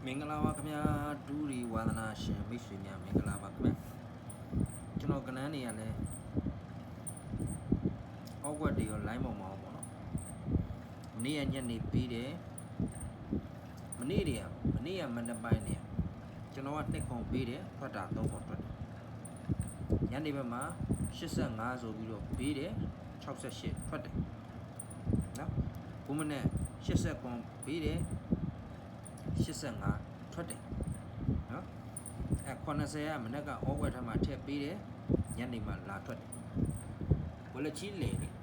မင်္ဂလာပါခင်ဗျာဒူရီဝါသနာရှင်မိတ်ဆွေများမင်္ဂလာပါခင်ဗျာကျွန်တော်ကနန်းနေရလဲအောက်ွက်တွေရော line ပေါ်မှာပေါ့နော်မနေ့ကညနေပြီးတယ်မနေ့ကမနက်ပိုင်းနေကျွန်တော်က2ခုပေးတယ်ဖတ်တာ3ခုထွက်တယ်ညနေဘက်မှာ85ဆိုပြီးတော့ပေးတယ်68ဖတ်တယ်နော်ခုမနေ့80ခုပေးတယ်85ထွက်တယ်နော်80ကမနက်ကအောက်ွက်ထမှာထည့်ပေးတယ်ညနေမှာလာထွက်တယ်ဝလချီလေတယ်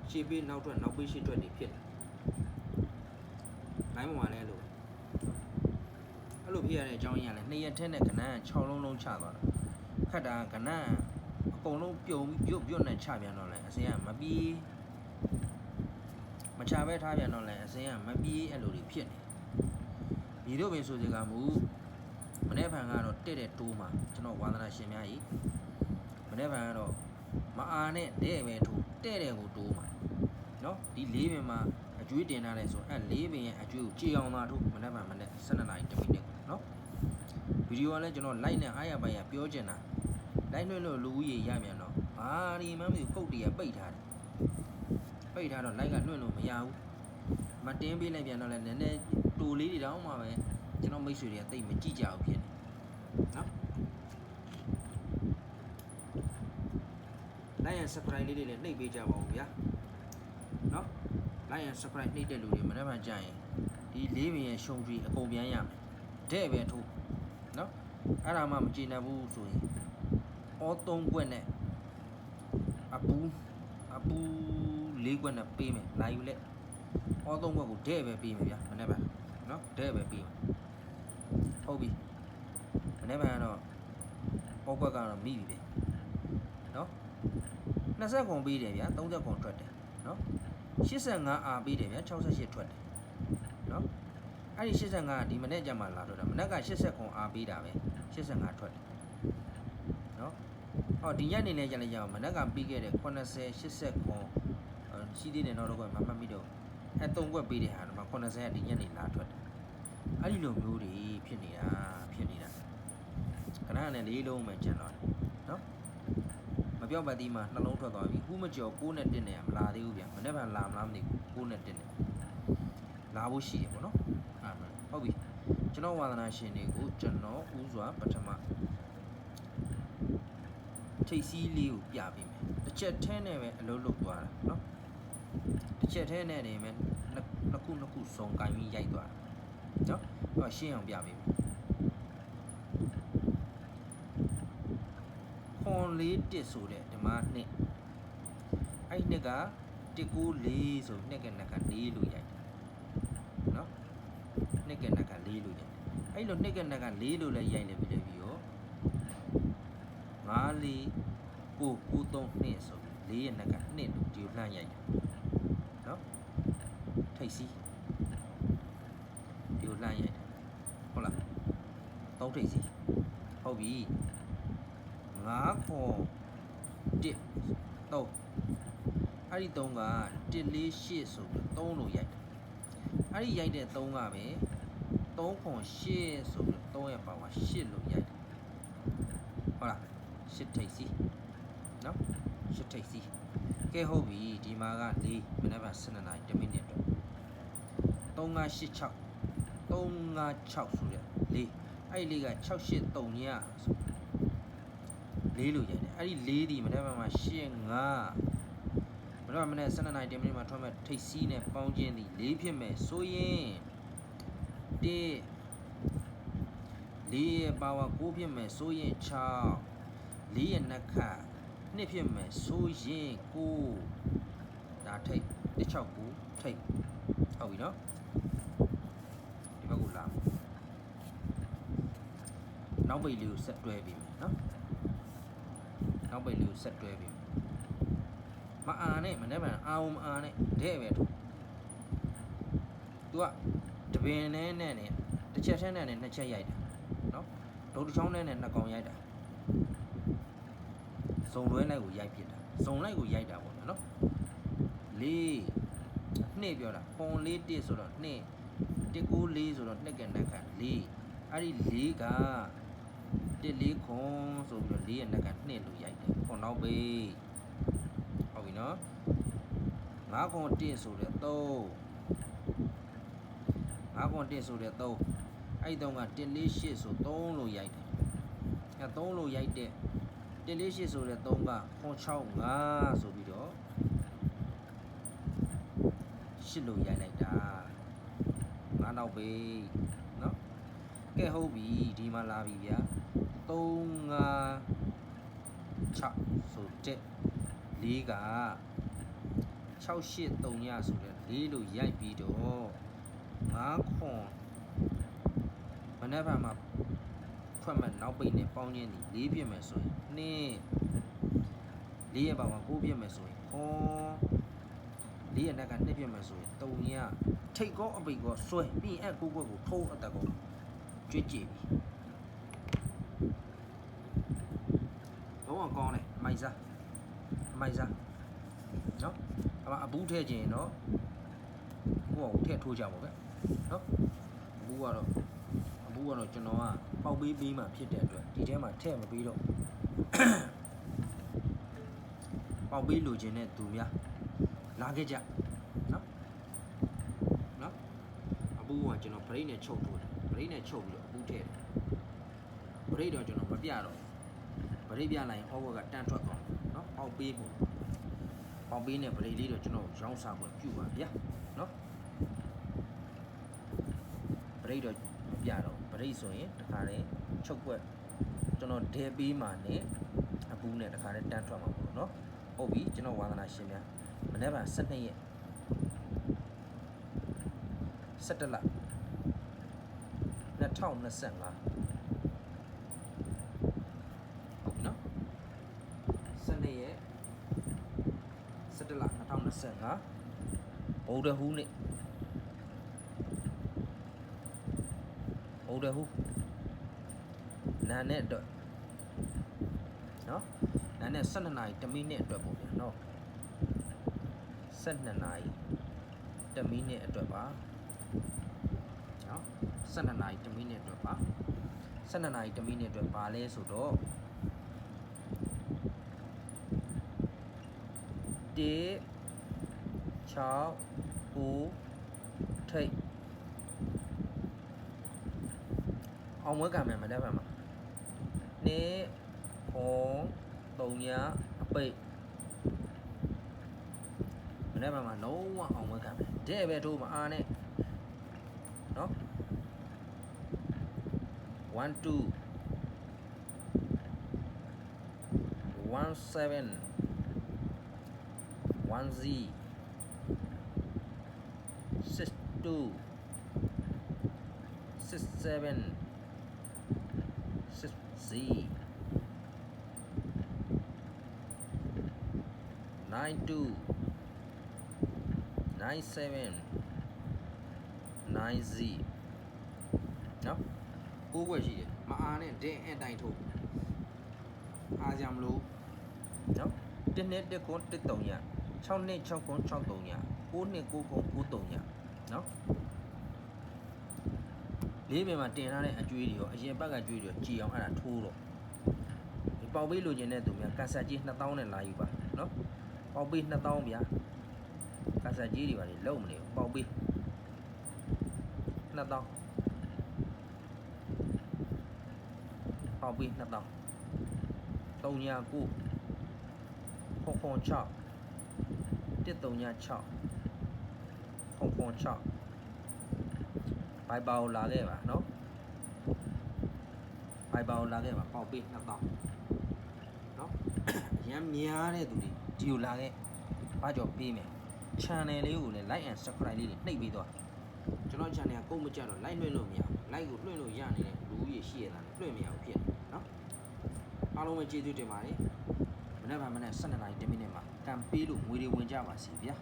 ရှေ့ပေးနောက်ထွက်နောက်ပေးရှေ့ထွက်နေဖြစ်တယ်လိုင်းပေါ်မှာလဲလို့အဲ့လိုဖြစ်ရတဲ့အကြောင်းရင်းကလည်း2ရက်ထဲနဲ့ကနန်း6လုံးလုံးချသွားတာခတ်တာကနန်းအကုန်လုံးပြုံပြုတ်နဲ့ချပြန်တော့လဲအစင်ကမပြီးမချပဲထားပြန်တော့လဲအစင်ကမပြေးအဲ့လိုတွေဖြစ်နေဒီတို့ပင်ဆိုစကမူမနေ့ဖန်ကတော့တဲ့တိုးမှာကျွန်တော်ဝါသနာရှင်များကြီးမနေ့ဖန်ကတော့မအားနဲ့တဲ့ပဲထိုးတဲ့ကိုတိုးမှာနော်ဒီ၄ပင်မှာအကျွေးတင်ထားတယ်ဆိုအဲ့၄ပင်ရဲ့အကျွေးကိုကြေအောင်သာထိုးမနေ့ဖန်မနေ့12နာရီ10မိနစ်နော်ဗီဒီယိုကလည်းကျွန်တော် like နဲ့အားရပါရပြောချင်တာ like လွှင့်လို့လူဦးရေရမြန်တော့ဘာဒီမှမသိကုတ်တည်းပိတ်ထားတယ်ပိတ်ထားတော့ like ကလွှင့်လို့မရဘူးမတင်းပေးလိုက်ပြန်တော့လည်းနည်းနည်းတူလေးတွေတောင်းမှပဲကျွန်တော်မိတ်ဆွေတွေကတိတ်မကြည့်ကြဘူးဖြစ်နေနော် like and subscribe လေးတွေလည်းနှိပ်ပေးကြပါဦးဗျာနော် like and subscribe နှိပ်တဲ့လူတွေမနေ့မှကြာရင်ဒီ၄ပင်ရဲ့ရှုံးကြီးအကုန်ပြန်ရမယ်တဲ့ပဲထိုးနော်အဲ့ဒါမှမကြည့်နိုင်ဘူးဆိုရင်အော3ကွက်နဲ့အပူ4ကွက်နဲ့ပေးမယ်လာယူလက်အော3ကွက်ကိုတဲ့ပဲပေးမယ်ဗျာမနေ့မှနော်တဲ့ပဲပေးမယ်ဟုတ်ပြီမနေ့မှတော့အောကွက်ကတော့မိပြီပဲနော်20ခွန်ပေးတယ်ဗျာ30ခွန်ထွက်တယ်နော်85အာပေးတယ်ဗျာ68ထွက်တယ်နော်အဲ့ဒီ85ကဒီမနေ့ကျမှလာတော့တာမနေ့က80ခွန်အာပေးတာပဲ85ထွက်တယ်နော်ဟောဒီညနေလဲကြလိုက်ကြအောင်မနေ့ကပြီးခဲ့တဲ့80 80ခွန်ရှိသေးတယ်တော့တော့မမှတ်မိတော့အဲ့3ခွက်ပေးတဲ့ဟာတော့80ကဒီညနေလာထွက်တယ်အဲ့ဒီလိုမျိုးတွေဖြစ်နေတာခဏနဲ့၄လုံးမှကျန်တော့နော်မပြောပါသေးမှနှလုံးထွက်သွားပြီခုမကြော်6နဲ့1နဲ့မလာသေးဘူးဗျမနေ့ကလာမလားမသိဘူး6နဲ့1နဲ့လာဖို့ရှိရပေါ့နော်ဟုတ်ပြီကျွန်တော်ဝါသနာရှင်တွေကိုကျွန်တော်ဥစွာပထမထိတ်စီးလေးကိုပြပေးမယ်တစ်ချက်ထဲနဲ့ပဲအလုပ်လုပ်သွားတာနော်တစ်ချက်ထဲနဲ့နေမယ်နှစ်ခုစုံကင်ပြီးရိုက်သွားတာနော်ဟောရှင်းအောင်ပြပေးမယ်ခွန်လေးတစ်ဆိုတဲ့ဓမ္မနှစ်အဲ့နှစ်က194ဆိုနှစ်ကနက်က4လို့ရိုက်တယ်နော်နှစ်ကနက်က4လို့ရိုက်တယ်အဲ့လိုနှစ်ကနက်က4လို့လည်းရိုက်နေပြီလေပြီးတော့94993ဆို4ရဲ့နက်က2လို့ဒီလှမ်းရိုက်တယ်နော်ထိတ်စီးဒီလှမ်းရိုက်တယ်ဟုတ်လား3ထိတ်စီးဟုတ်ပြီ9ခွန်1 3အဲ့ဒီ3က148ဆိုပြီး3လို့ရိုက်တယ်အဲ့ဒီရိုက်တဲ့3ကပဲ3ခွန်8ဆိုပြီး3ရဲ့ပါဝါ8လို့ရိုက်တယ်ဟုတ်လား8ထိပ်စီနော်8ထိပ်စီကဲဟုတ်ပြီဒီမှာက4မနေ့က12နာရီ10မိနစ်တော့3586 356ဆိုတဲ့4အဲ့ဒီ4က683ညဆို4လို့ရိုက်တယ်အဲ့ဒီ4ဒီမနေ့ကမှ85မနေ့12နာရီ10မိနစ်မှာထွက်မဲ့ထိပ်စီးနဲ့ပေါင်းခြင်းဒီ4ဖြစ်မဲ့ဆိုရင်1 4ရဲ့ပါဝါ9ဖြစ်မဲ့ဆိုရင်6 4ရဲ့နှက်ခတ်2ဖြစ်မဲ့ဆိုရင်9ဒါထိပ်169ထိပ်ဟုတ်ပြီနော်ဒီဘက်ကိုလာနောက်ပိတ်လေးကိုဆက်တွဲပြီးမယ်နော်နောက်ပိတ်လေးကိုဆက်တွဲပြီးမအားနဲ့မနေ့ကအာုံမအားနဲ့တဲ့ပဲထိုး तू ကတပင်နဲ့တစ်ချက်ထဲနဲ့နှစ်ချက်ရိုက်တာနော်ဒုတ်တစ်ချောင်းနဲ့နှစ်ကောင်ရိုက်တာစုံလွဲလိုက်ကိုရိုက်ဖြစ်တာစုံလိုက်ကိုရိုက်တာပေါ့နော်4 2 နှစ်ပြောတာခွန်လေး1ဆိုတော့နှစ်194ဆိုတော့နှစ်ကနက်က4အဲ့ဒီ4က14ခွန်ဆိုပြီးတော့4ရဲ့နက်က2လို့ရိုက်တယ်ခွန်နောက်ပေဟုတ်ပြီနော်9ခွန်1ဆိုတဲ့3 9ခွန်1ဆိုတဲ့3အဲ့ဒီ3က148ဆို3လို့ရိုက်တယ်အဲ3လို့ရိုက်တဲ့148ဆိုတဲ့3ကခွန်65ဆိုပြီးတော့8လို့ရိုက်လိုက်တာ9နောက်ပေနော်ကဲဟုတ်ပြီဒီမှာလာပြီဗျာ3 5 6ဆိုတဲ့4က683ညဆိုတဲ့4လို့ရိုက်ပြီးတော့9ခွန်မနေ့ကမှဖွက်မဲ့နောက်ပိတ်နဲ့ပေါင်းခြင်းဒီ4ပြည့်မယ်ဆိုရင်4ရဲ့ဘာမှာ9ပြည့်မယ်ဆိုရင်ခွန်4ရဲ့နက်က2ပြည့်မယ်ဆိုရင်3ညထိတ်ကောအပိတ်ကောဆွဲပြီးအဲ့9ခွက်ကိုထိုးအတက်ကောကြွေးကြည့်ပြီတော့ကောင်းတယ်မိုက်စားနော်အဘူးထည့်ခြင်းနော်ကိုယ့်အောင်ထည့်ထိုးကြပါပဲနော်အဘူးကတော့ကျွန်တော်ကပေါက်ပေးမှဖြစ်တဲ့အတွက်ဒီထဲမှာထည့်မပေးတော့ပေါက်ပေးလိုချင်တဲ့သူများလာခဲ့ကြနော်အဘူးကကျွန်တော်ဗရိတ်နဲ့ချုပ်ထိုးတယ်ဗရိတ်နဲ့ချုပ်ပြီးတော့အဘူးထည့်တယ်ဗရိတ်တော့ကျွန်တော်မပြတော့ဗရိတ်ပြလိုက်အောက်ကတန်းထွက်သွားနော်ပေါက်ပေးဖို့ပေါက်ပေးနဲ့ဗရိတ်လေးတော့ကျွန်တော်ရောင်းစားဖို့ပြုပါဗျာနော်ဗရိတ်တော့မပြတော့ဗရိတ်ဆိုရင်တခါတည်းချုပ်ွက်ကျွန်တော်ဒဲပေးမှနဲ့အပူးနဲ့တခါတည်းတန်းထွက်မှာပေါ့နော်ဟုတ်ပြီကျွန်တော်ဝါသနာရှင်များမနေ့က12ရက်17လ202517လ2025ဗုဒ္ဓဟူးနေ့နာနဲ့အတွက်နော်နာနဲ့12နာရီ1မိနစ်အတွက်ပေါ့ဗျာနော်12နာရီ1မိနစ်အတွက်ပါနော်12နာရီ1မိနစ်အတွက်ပါ12နာရီ1မိနစ်အတွက်ပါလဲဆိုတော့1 6 9 ထိတ်အောင်မွေးကံမယ်မနေ့ကမှာနေခွန်3ညအပိတ်မနေ့ကမှာလုံးဝအောင်မွေးကံမယ်တဲ့ပဲထိုးမအားနဲ့နော်1 2 1 7 1Z 6 2 6 7 6Z 9 2 9 7 9Z နော်ကိုးွက်ရှိတယ်မအားနဲ့ဒဲအတိုင်းထိုးအားကြမလို့နော်1နှစ်1ခွန်း1 3ည6နှစ်6ခွန်း6 3ည9နှစ်9ခွန်း9 3ညနော်လေးပင်မှာတင်ထားတဲ့အကျွေးတွေရောအရင်ဘက်ကကျွေးတွေကြည်အောင်အဲ့ဒါထိုးတော့ဒီပေါက်ပေးလိုချင်တဲ့သူများကန်ဆာကြီး2000နဲ့လာယူပါနော်ပေါက်ပေး2000ဗျာကန်ဆာကြီးတွေပါလေလုံးမနေဘူးပေါက်ပေး2000ပေါက်ပေး2000 3ည9ခွန်6 1 3ည6ခွန်6ဘိုင်ပါကိုလာခဲ့ပါနော်ဘိုင်ပါကိုလာခဲ့ပါပေါက်ပေး2000နော်ရမ်းများတဲ့သူတွေဒီကိုလာခဲ့ဘာကြောင့်ပေးမယ် channel လေးကိုလည်း like and subscribe လေးတွေနှိပ်ပေးသွားကျွန်တော် channel ကကုတ်မကြတော့ like လွှင့်လို့မရဘူး like ကိုလွှင့်လို့ရနေတဲ့လူဦးရေရှိရတာလွှင့်မရဘူးဖြစ်နော်အားလုံးပဲကျေးဇူးတင်ပါတယ်မနေ့က12နာရီ10မိနစ်မှာကံပေးလို့ငွေတွေဝင်ကြပါစီဗျာ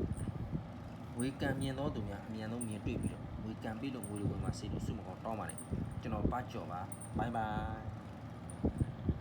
ငွေကံမြင်သောသူများအမြန်ဆုံးမြင်တွေ့ပြီးတော့ငွေကံပေးလို့ငွေတွေဝင်ပါစေလို့ဆုမကောင်းတောင်းပါတယ်ကျွန်တော်ပါကြော်ပါဘိုင်ဘိုင်